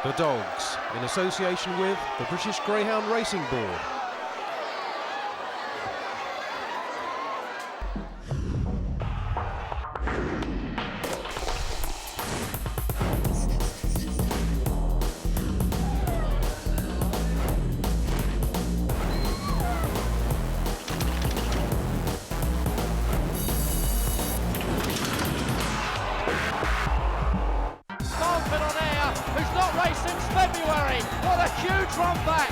The Dogs, in association with the British Greyhound Racing Board. Who's not raced since February. What a huge run back.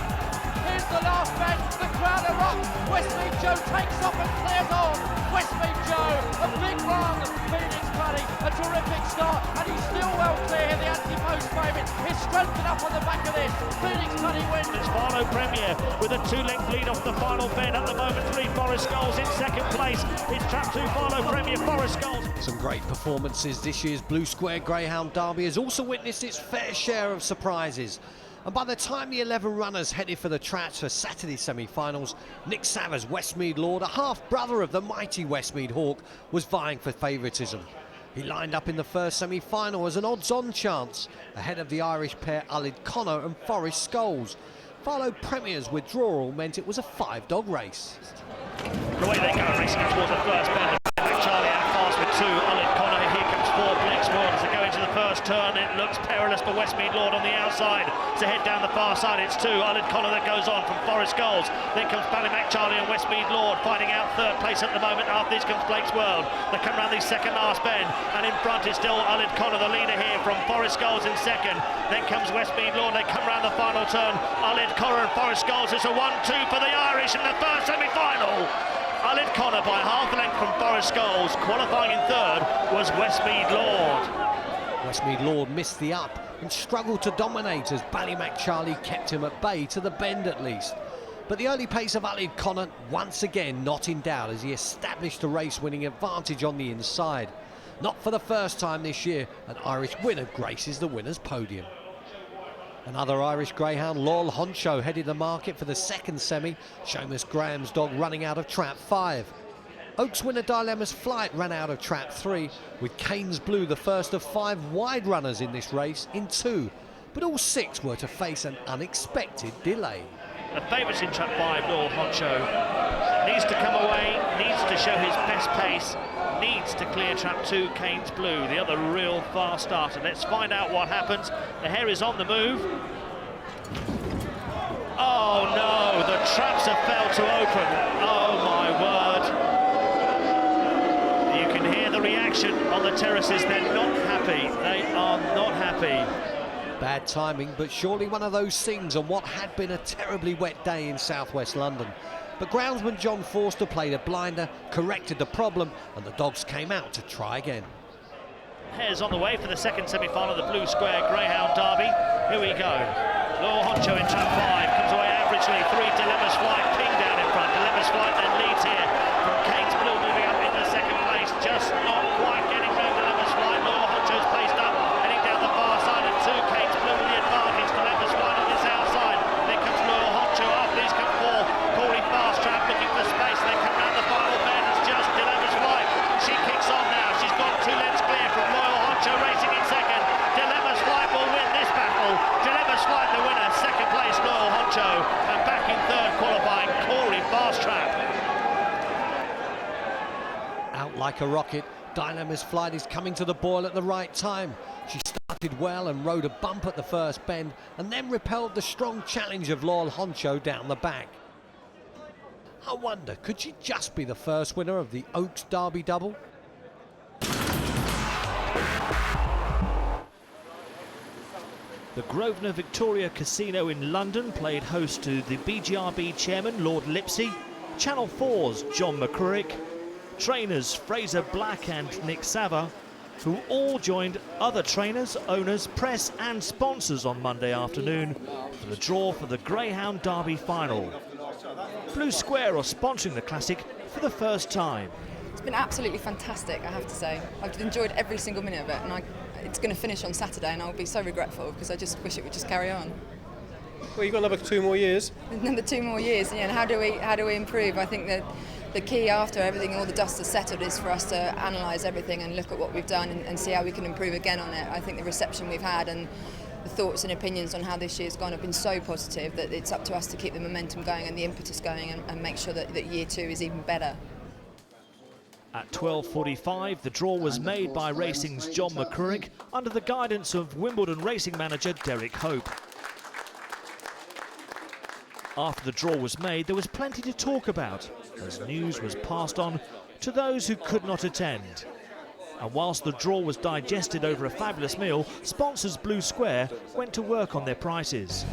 Here's the last bend. The crowd are up. Westmead Joe takes off and clears on. Westmead Joe, a big run. Phoenix Paddy, a terrific start. And he's still well clear. The anti-post favourite is strengthened up on the back of this. Phoenix Paddy wins. It's Filo Premier with a 2-length lead off the final bend. At the moment, 3 Forest Skulls in second place. It's Trap 2 Filo Premier, Forest Skulls. Some great performances. This year's Blue Square Greyhound Derby has also witnessed its fair share of surprises. And by the time the 11 runners headed for the tracks for Saturday's semi-finals, Nick Savers' Westmead Lord, a half-brother of the mighty Westmead Hawk, was vying for favouritism. He lined up in the first semi-final as an odds-on chance, ahead of the Irish pair Alid Connor and Forest Skulls. Filo Premier's withdrawal meant it was a 5-dog race. The way they go racing towards the first bend, Charlie out fast with 2, Alid Connor, here comes 4, Blix World as they go into the first turn. It looks perilous for Westmead Lord on the outside. To head down the far side, it's 2, Alid Connor that goes on from Forest Skulls. Then comes Ballymac Charlie and Westmead Lord fighting out third place at the moment. After this comes Blake's World. They come round the second last bend, and in front is still Alid Connor, the leader here from Forest Skulls in second. Then comes Westmead Lord. They come round the final turn. Alid Connor and Forest Skulls. It's a 1-2 for the Irish in the first semi-final. Alid Connor by half a length from Forest Skulls. Qualifying in third was Westmead Lord. Westmead Lord missed the up and struggled to dominate as Ballymac Charlie kept him at bay to the bend at least. But the early pace of Alid Connor once again not in doubt as he established a race-winning advantage on the inside. Not for the first time this year, an Irish winner graces the winner's podium. Another Irish greyhound, Loyal Honcho, headed the market for the second semi. Seamus Graham's dog running out of trap 5. Oaks winner Dilemma's Flight ran out of trap 3, with Kane's Blue the first of 5 wide runners in this race in 2. But all 6 were to face an unexpected delay. The favourites in trap 5, Loyal Honcho, needs to come away, needs to show his best pace, needs to clear trap 2, Kane's Blue, the other real fast starter. Let's find out what happens. The hare is on the move. Oh no, the traps have failed to open. Oh my word. You can hear the reaction on the terraces. They're not happy. They are not happy. Bad timing, but surely one of those things on what had been a terribly wet day in southwest London. But groundsman John Forster played a blinder, corrected the problem, and the dogs came out to try again. Hare's on the way for the second semi-final of the Blue Square Greyhound Derby. Here we go. Loyal Honcho in trap 5, comes away averagely. 3, Dilemma's Flight, King down in front. Dilemma's Flight then leads here from Kane's Blue, moving up into second place. Just not quite getting round Dilemma's Flight. Loyal Honcho's paced up, heading down the far side, and 2, Kane's Blue with the advantage. Dilemma's Flight on this outside. Then comes Loyal Honcho. After these come 4, Corey Fast Trap looking for space. They come round the final bend. It's just Dilemma's Flight. She kicks on now. She's got 2 lengths clear from Loyal Honcho racing in second. Dilemma's Flight will win this battle. Dilemma's Flight the winner. Second place Loyal Honcho. And back in third qualifying Corey Fast Trap. Out like a rocket, Dilemma's Flight is coming to the boil at the right time. She started well and rode a bump at the first bend and then repelled the strong challenge of Loyal Honcho down the back. I wonder, could she just be the first winner of the Oaks Derby double? The Grosvenor Victoria Casino in London played host to the BGRB chairman Lord Lipsey, Channel 4's John McCririck, trainers Fraser Black and Nick Savver, who all joined other trainers, owners, press and sponsors on Monday afternoon for the draw for the Greyhound Derby final. Blue Square are sponsoring the Classic for the first time. It's been absolutely fantastic, I have to say. I've enjoyed every single minute of it, and it's going to finish on Saturday, and I'll be so regretful because I just wish it would just carry on. Well, you've got another 2 more years. Another 2 more years, yeah. And how do we improve? I think that the key after everything, all the dust has settled, is for us to analyse everything and look at what we've done and see how we can improve again on it. I think the reception we've had and the thoughts and opinions on how this year's gone have been so positive that it's up to us to keep the momentum going and the impetus going and make sure that year 2 is even better. At 12:45, the draw was made by Racing's John McCurrick under the guidance of Wimbledon racing manager Derek Hope. After the draw was made, there was plenty to talk about, as news was passed on to those who could not attend. And whilst the draw was digested over a fabulous meal, sponsors Blue Square went to work on their prices.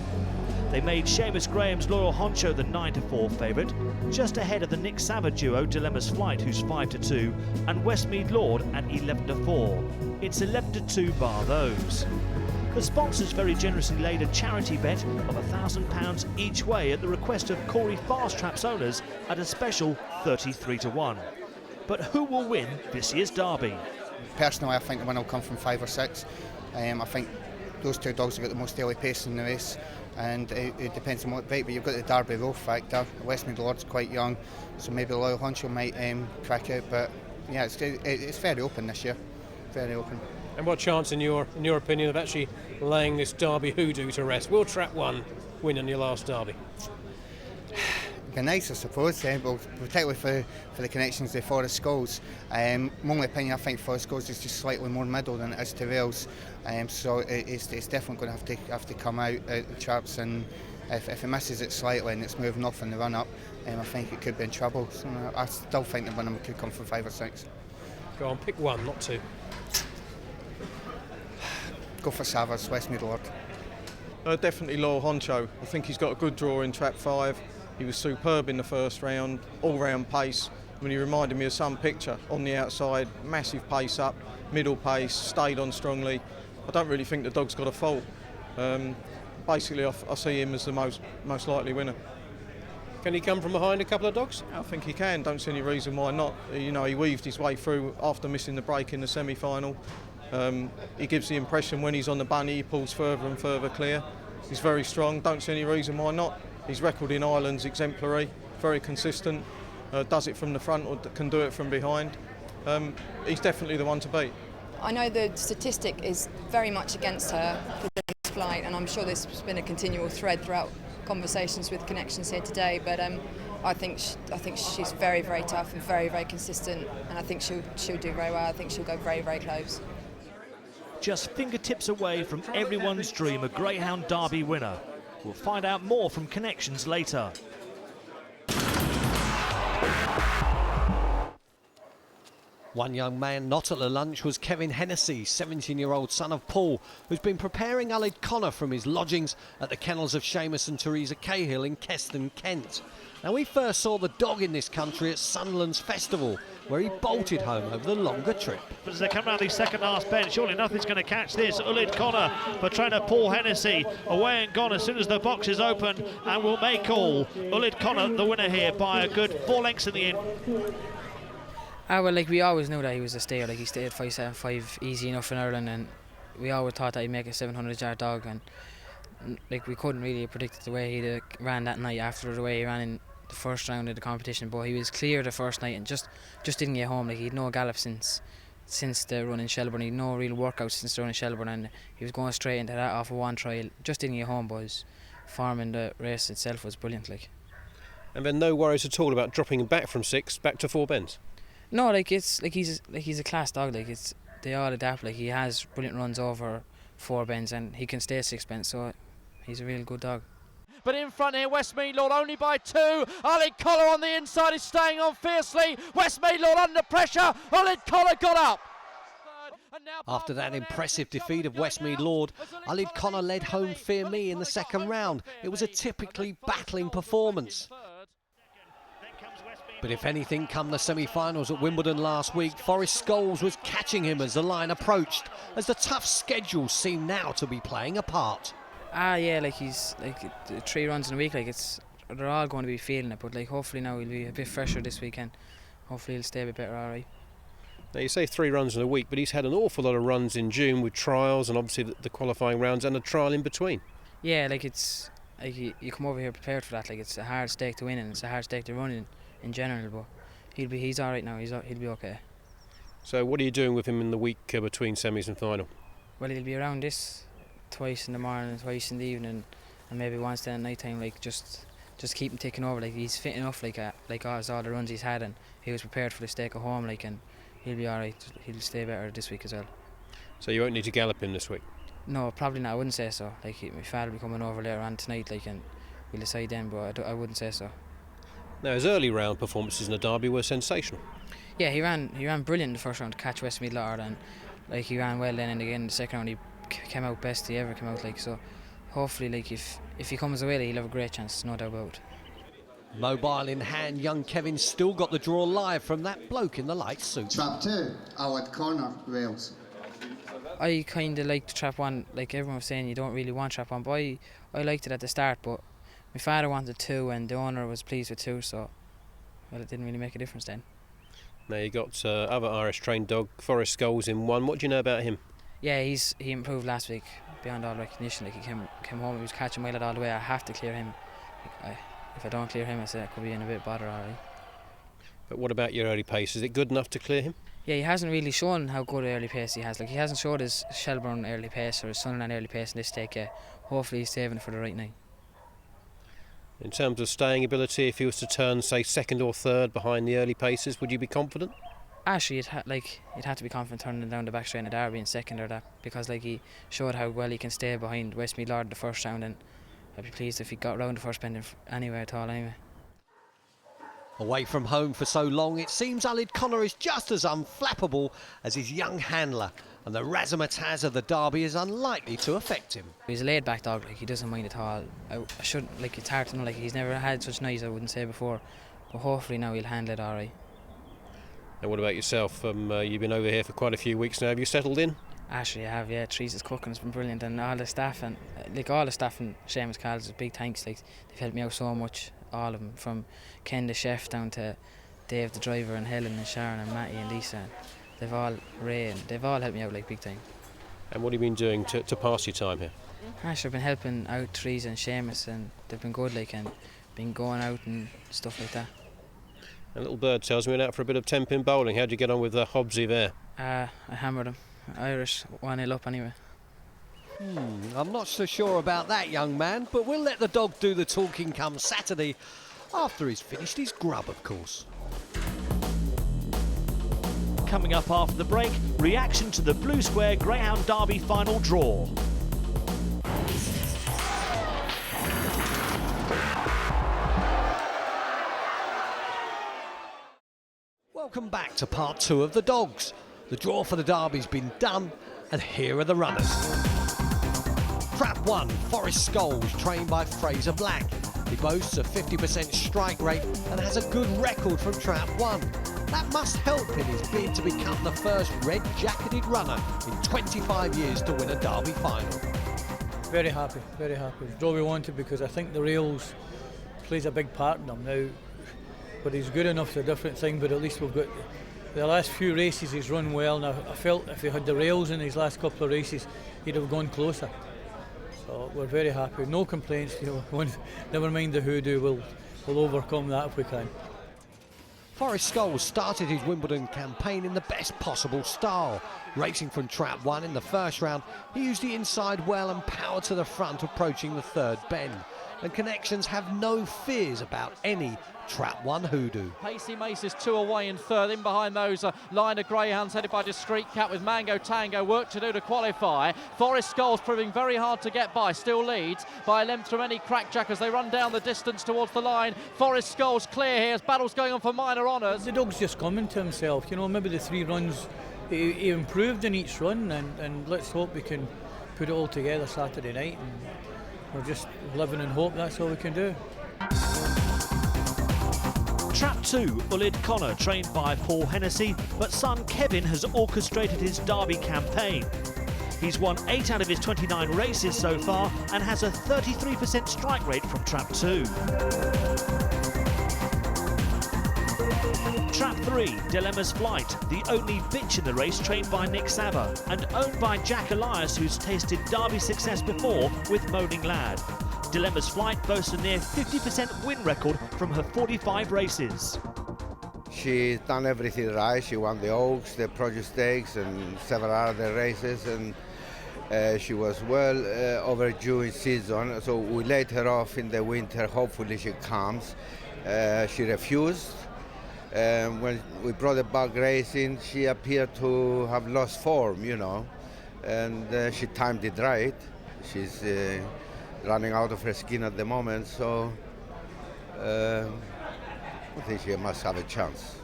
They made Seamus Graham's Loyal Honcho the 9-4 favourite, just ahead of the Nick Savard duo Dilemma's Flight, who's 5-2, and Westmead Lord at 11-4. It's 11-2 bar those. The sponsors very generously laid a charity bet of £1,000 each way at the request of Corey Fast Traps owners at a special 33-1. But who will win this year's Derby? Personally, I think the winner will come from 5 or 6. I think those 2 dogs have got the most daily pace in the race, and it depends on what bait, but you've got the Derby Row factor. Westmead Lord's quite young, so maybe the Loyal Honcho might crack out, but yeah, it's very open this year, very open. And what chance, in your opinion, of actually laying this Derby hoodoo to rest? Will Trap 1 win in your last Derby? Be nice, I suppose, but particularly for the connections to Forest Skulls. My only opinion, I think Forest Skulls is just slightly more middle than it is to Wales, so it's definitely going to have to come out the traps, and if it misses it slightly and it's moving off in the run-up, I think it could be in trouble. So I still think the winner could come from 5 or 6. Go on, pick 1, not 2. Go for Savers, Westmead Lord. Definitely Loyal Honcho. I think he's got a good draw in trap 5. He was superb in the first round, all-round pace. I mean, he reminded me of some picture on the outside, massive pace up, middle pace, stayed on strongly. I don't really think the dog's got a fault. Basically, I see him as the most likely winner. Can he come from behind a couple of dogs? I think he can. Don't see any reason why not. You know, he weaved his way through after missing the break in the semi-final. He gives the impression when he's on the bunny, he pulls further and further clear. He's very strong. Don't see any reason why not. His record in Ireland's exemplary, very consistent. Does it from the front or can do it from behind. He's definitely the one to beat. I know the statistic is very much against her for this flight, and I'm sure this has been a continual thread throughout conversations with connections here today, but I think she's very, very tough and very, very consistent, and I think she'll do very well. I think she'll go very, very close. Just fingertips away from everyone's dream, a Greyhound Derby winner. We'll find out more from connections later. One young man not at the lunch was Kevin Hennessy, 17-year-old son of Paul, who's been preparing Aled Connor from his lodgings at the kennels of Seamus and Teresa Cahill in Keston, Kent. Now, we first saw the dog in this country at Sunderland's Festival, where he bolted home over the longer trip. But as they come round the second last bend, surely nothing's going to catch this. Aled Connor for trainer Paul Hennessy, away and gone as soon as the box is open, and will make all. Aled Connor the winner here by a good 4 lengths in the end. Well, like, we always knew that he was a stayer. Like, he stayed 5.75 easy enough in Ireland, and we always thought that he'd make a 700-yard dog, and like, we couldn't really predict the way he ran that night after the way he ran in the first round of the competition. But he was clear the first night and just didn't get home. Like, he'd no gallop since the run in Shelbourne. He'd no real workout since the run in Shelbourne, and he was going straight into that off of one trial. Just didn't get home, but his form in the race itself was brilliant. Like. And then no worries at all about dropping him back from 6 back to 4 bends? No, like, it's like he's a class dog. Like, they all adapt. Like, he has brilliant runs over 4 bends, and he can stay 6 bends, so he's a real good dog. But in front here, Westmead Lord only by 2. Aled Connor on the inside is staying on fiercely. Westmead Lord under pressure. Aled Connor got up. After that impressive defeat of Westmead Lord, Aled Connor led home Fear Me in the second round. It was a typically battling performance. But if anything, come the semi-finals at Wimbledon last week, Forest Skulls was catching him as the line approached, as the tough schedule seemed now to be playing a part. Yeah, like, he's like 3 runs in a week. Like, they're all going to be feeling it, but like, hopefully now he'll be a bit fresher this weekend. Hopefully he'll stay a bit better, all right. Now, you say 3 runs in a week, but he's had an awful lot of runs in June with trials and obviously the qualifying rounds and a trial in between. Yeah, like, it's like you come over here prepared for that. Like, it's a hard stake to win and it's a hard stake to run in general, but he's all right now. He'll be okay. So what are you doing with him in the week between semis and final? Well, he'll be around this twice in the morning, twice in the evening, and maybe once then at night time. Like just keep him taking over. Like he's fit enough. Like all the runs he's had, and he was prepared for the stake at home. Like, and he'll be all right. He'll stay better this week as well. So you won't need to gallop him this week? No, probably not. I wouldn't say so. Like my father will be coming over later on tonight. Like, and we'll decide then. But I wouldn't say so. Now his early round performances in the Derby were sensational. Yeah, he ran brilliant in the first round to catch Westmeath Lord, and like he ran well then, and again in the second round he came out best he ever came out. Like, so hopefully, like if he comes away, he'll have a great chance, no doubt about it. Mobile in hand, young Kevin still got the draw live from that bloke in the light suit. Trap 2, Aled Connor, Wales. I kind of liked trap 1, like everyone was saying you don't really want trap 1, but I liked it at the start, but my father wanted 2 and the owner was pleased with 2, so well, it didn't really make a difference then. Now you got other Irish trained dog, Forest Skulls, in 1. What do you know about him? Yeah, he improved last week beyond all recognition. Like he came home, he was catching well all the way. I have to clear him. If I don't clear him, I say I could be in a bit of bother already. But what about your early pace? Is it good enough to clear him? Yeah, he hasn't really shown how good early pace he has. Like he hasn't showed his Shelbourne early pace or his Sunderland early pace in this stake yet. Hopefully he's saving it for the right night. In terms of staying ability, if he was to turn, say, second or third behind the early paces, would you be confident? Actually, you'd have to be confident turning down the back straight in the Derby in second or that, because like he showed how well he can stay behind Westmeath Lord the first round, and I'd be pleased if he got round the first bend anywhere at all anyway. Away from home for so long, it seems Aled Connor is just as unflappable as his young handler, and the razzmatazz of the Derby is unlikely to affect him. He's a laid-back dog, like he doesn't mind at all. I shouldn't, like it's hard to know, like he's never had such noise, I wouldn't say before, but hopefully now he'll handle it alright. And what about yourself? You've been over here for quite a few weeks now. Have you settled in? Actually, I have, yeah. Teresa's cooking has been brilliant, and all the staff and Seamus Calls, big thanks. Like they've helped me out so much, all of them, from Ken the chef down to Dave the driver and Helen and Sharon and Matty and Lisa. They've all helped me out like big time. And what have you been doing to pass your time here? Actually, I've been helping out Teresa and Seamus, and they've been good, like, and been going out and stuff like that. A little bird tells me went out for a bit of 10-pin bowling. How'd you get on with Hobbsy there? I hammered him. Irish 1-0 up anyway. I'm not so sure about that, young man, but we'll let the dog do the talking come Saturday, after he's finished his grub, of course. Coming up after the break, reaction to the Blue Square Greyhound Derby final draw. Welcome back to part 2 of the Dogs. The draw for the Derby's been done, and here are the runners. Trap 1, Forest Skulls, trained by Fraser Black. He boasts a 50% strike rate and has a good record from Trap 1. That must help in his bid to become the first red-jacketed runner in 25 years to win a Derby final. Very happy, very happy. Draw we wanted, because I think the rails plays a big part in them now. But he's good enough is a different thing, but at least we've got the last few races he's run well, and I felt if he had the rails in his last couple of races he'd have gone closer. So we're very happy, no complaints, never mind the hoodoo, we'll overcome that if we can. Forest Skulls started his Wimbledon campaign in the best possible style. Racing from Trap 1 in the first round, he used the inside well and power to the front approaching the third bend. And Connections have no fears about any Trap 1 hoodoo. Pacey Mace is 2 away in third. In behind those line of greyhounds headed by Discreet Cat with Mango Tango. Work to do to qualify. Forest Skulls proving very hard to get by. Still leads by a length from any crackjack as they run down the distance towards the line. Forest Skulls clear here as battle's going on for minor honours. The dog's just coming to himself, maybe the 3 runs he improved in each run, and let's hope we can put it all together Saturday night, and we're just living in hope. That's all we can do. Trap 2, Aled Connor, trained by Paul Hennessy, but son Kevin has orchestrated his Derby campaign. He's won 8 out of his 29 races so far and has a 33% strike rate from Trap 2. Trap 3, Dilemma's Flight, the only bitch in the race, trained by Nick Sava and owned by Jack Elias, who's tasted Derby success before with Moaning Lad. Dilemma's Flight boasts a near 50% win record from her 45 races. She's done everything right. She won the Oaks, the Produce Stakes and several other races, and She was well overdue in season, so we let her off in the winter. Hopefully she comes. She refused. When we brought her back racing, she appeared to have lost form, you know, and she timed it right. She's running out of her skin at the moment, so I think she must have a chance.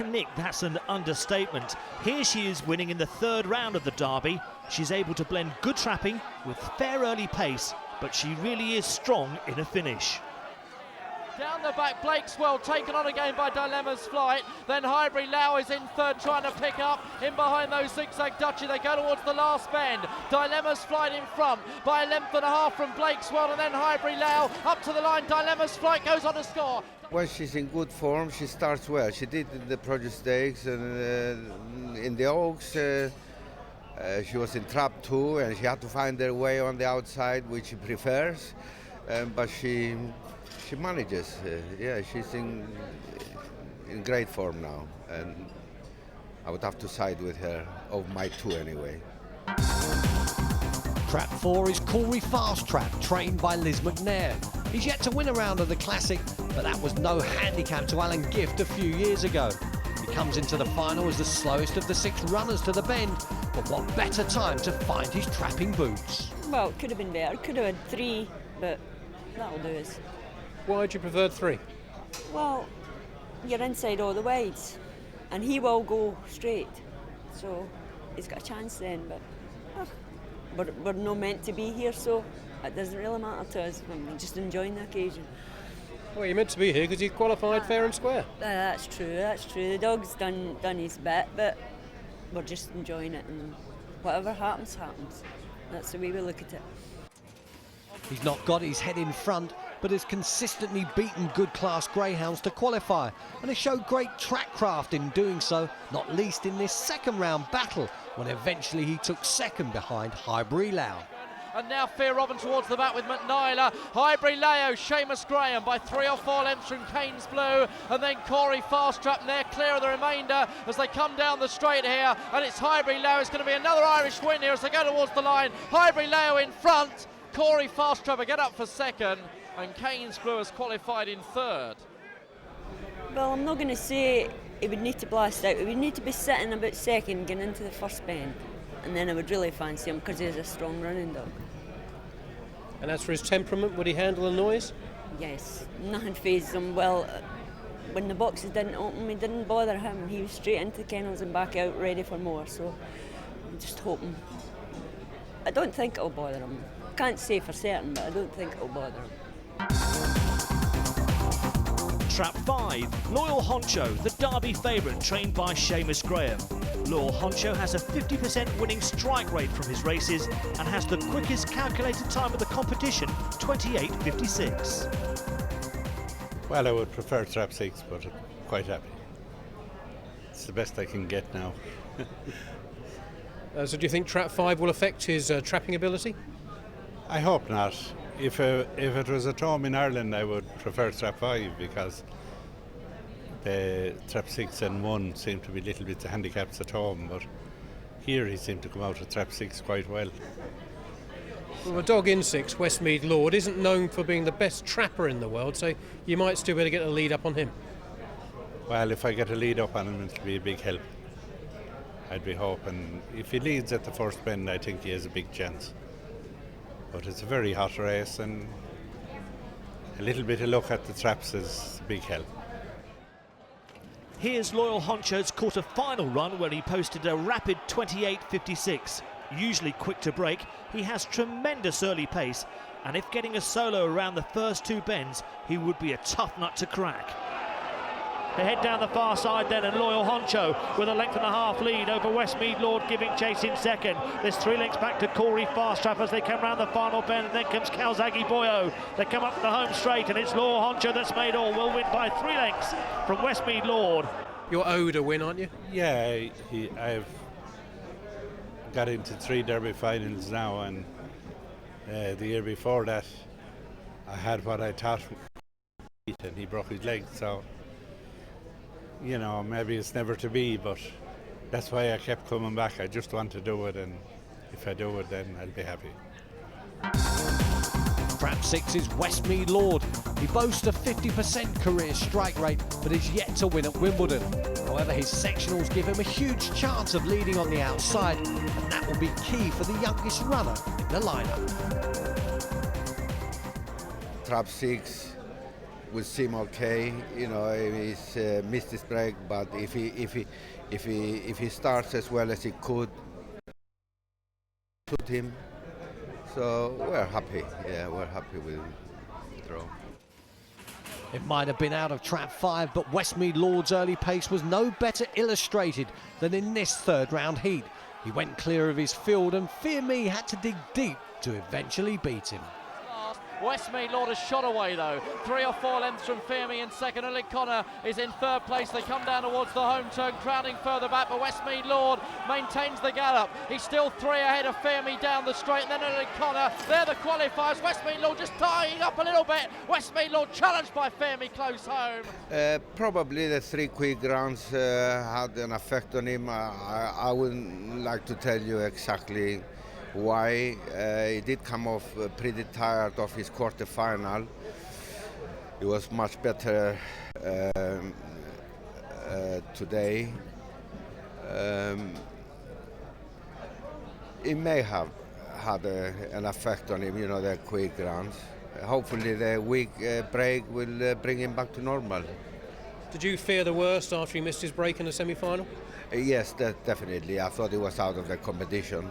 Nick, that's an understatement. Here she is winning in the third round of the Derby. She's able to blend good trapping with fair early pace, but she really is strong in a finish. Down the back, Blakeswell taken on again by Dilemma's Flight. Then Highbury Lau is in third, trying to pick up. In behind those Zigzag Duchy, they go towards the last bend. Dilemma's Flight in front by a length and a half from Blakeswell, and then Highbury Lau up to the line. Dilemma's Flight goes on to score. When she's in good form, she starts well. She did in the Produce Stakes and in the Oaks. She was in trap too, and she had to find her way on the outside, which she prefers. But she manages. Yeah, she's in great form now, and I would have to side with her of my two anyway. Trap 4 is Corey Fast Trap, trained by Liz McNair. He's yet to win a round of the Classic, but that was no handicap to Alan Gift a few years ago. He comes into the final as the slowest of the 6 runners to the bend, but what better time to find his trapping boots? Well, it could have been better. Could have had 3, but that'll do us. Why do you prefer 3? Well, you're inside all the wides, and he will go straight, so he's got a chance then, but we're not meant to be here, so it doesn't really matter to us. We're just enjoying the occasion. Well, you're meant to be here because you qualified fair and square. That's true, that's true. The dog's done his bit, but we're just enjoying it, and whatever happens, happens. That's the way we look at it. He's not got his head in front, but has consistently beaten good class greyhounds to qualify, and has showed great track craft in doing so, not least in this second round battle, when eventually he took second behind Highbury Lau. And now Fear Robin towards the back with McNiler. Highbury Lau, Seamus Graham by 3 or 4 lengths from Keynes Blue, and then Corey Fast Trap, and they're clear of the remainder as they come down the straight here, and it's Highbury Lau. It's going to be another Irish win here as they go towards the line. Highbury Lau in front, Corey Fast Trap will get up for second, and Keynes Blue has qualified in third. Well, I'm not going to say he would need to blast out. He would need to be sitting about second, getting into the first bend, and then I would really fancy him because he's a strong running dog. And as for his temperament, would he handle the noise? Yes, nothing fazes him. Well, when the boxes didn't open, it didn't bother him. He was straight into the kennels and back out, ready for more. So I'm just hoping. I don't think it'll bother him. Can't say for certain, but I don't think it'll bother him. Trap 5, Loyal Honcho, the Derby favourite, trained by Seamus Graham. Loyal Honcho has a 50% winning strike rate from his races and has the quickest calculated time of the competition, 28.56. Well, I would prefer Trap 6, but I'm quite happy. It's the best I can get now. So do you think Trap 5 will affect his trapping ability? I hope not. If it was at home in Ireland, I would prefer Trap 5 because the Trap 6 and 1 seem to be little bit handicaps at home, but here he seemed to come out of Trap 6 quite well. Well, the dog in 6, Westmead Lord, isn't known for being the best trapper in the world, so you might still be able to get a lead up on him. Well, if I get a lead up on him, it'll be a big help. I'd be hoping. If he leads at the first bend, I think he has a big chance. But it's a very hot race, and a little bit of luck at the traps is a big help. Here's Loyal Honcho's quarter-final run where he posted a rapid 28.56. Usually quick to break, he has tremendous early pace, and if getting a solo around the first 2 bends, he would be a tough nut to crack. They head down the far side then, and Loyal Honcho with a length and a half lead over Westmead Lord, giving chase in second. There's 3 lengths back to Corey Fast Trap as they come round the final bend, and then comes Calzaghe Boyo. They come up the home straight, and it's Loyal Honcho that's made all. Will win by 3 lengths from Westmead Lord. You're owed a win, aren't you? Yeah, I've got into 3 Derby finals now, and the year before that I had what I thought, and he broke his leg, so you know, maybe it's never to be, but That's why I kept coming back. I just want to do it, and if I do it, then I'll be happy. Trap 6 is Westmead Lord. He boasts a 50% career strike rate, but is yet to win at Wimbledon. However, his sectionals give him a huge chance of leading on the outside, and that will be key for the youngest runner in the lineup. Trap 6 will seem okay, you know, he's missed his break, but if he starts as well as he could, put him. So we're happy. Yeah, we're happy with the draw. It might have been out of Trap 5, but Westmead Lord's early pace was no better illustrated than in this third round heat. He went clear of his field, and Fear Me had to dig deep to eventually beat him. Westmead Lord has shot away though. 3 or 4 lengths from Fear Me in second. Alid Connor is in third place. They come down towards the home turn, crowding further back, but Westmead Lord maintains the gallop. He's still 3 ahead of Fear Me down the straight, and then Alid Connor. They're the qualifiers. Westmead Lord just tying up a little bit. Westmead Lord challenged by Fear Me close home. Probably the 3 quick rounds had an effect on him. I wouldn't like to tell you exactly why. He did come off pretty tired of his quarter-final. He was much better today. It may have had an effect on him, you know, the quick rounds. Hopefully the week break will bring him back to normal. Did you fear the worst after he missed his break in the semi-final? Yes, definitely. I thought he was out of the competition.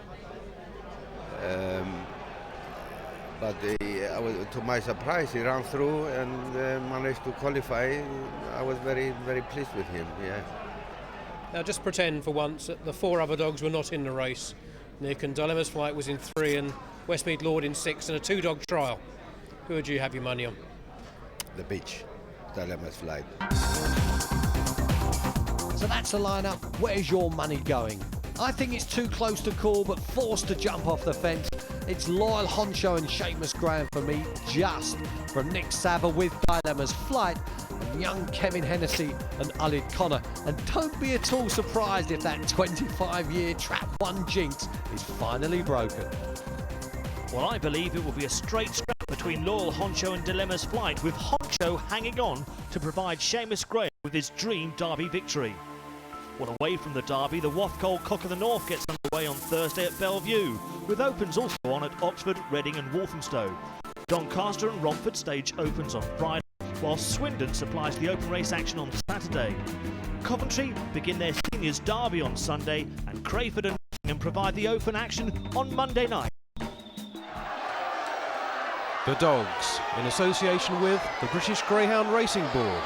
But to my surprise, he ran through and managed to qualify. I was very, very pleased with him. Yeah. Now, just pretend for once that the 4 other dogs were not in the race. Nick and Dilemma's Flight was in 3, and Westmead Lord in 6, and a 2-dog trial. Who would you have your money on? The Beach, Dilemma's Flight. So that's the lineup. Where's your money going? I think it's too close to call, but forced to jump off the fence. It's Loyal Honcho and Seamus Graham for me, just from Nick Sava with Dilemma's Flight, and young Kevin Hennessy and Alid Connor. And don't be at all surprised if that 25-year Trap 1 jinx is finally broken. Well, I believe it will be a straight scrap between Loyal Honcho and Dilemma's Flight, with Honcho hanging on to provide Seamus Graham with his dream Derby victory. Well, away from the Derby, the Wathcole Cock of the North gets underway on Thursday at Bellevue, with opens also on at Oxford, Reading and Walthamstow. Doncaster and Romford stage opens on Friday, while Swindon supplies the open race action on Saturday. Coventry begin their seniors Derby on Sunday, and Crayford and Nottingham provide the open action on Monday night. The Dogs, in association with the British Greyhound Racing Board.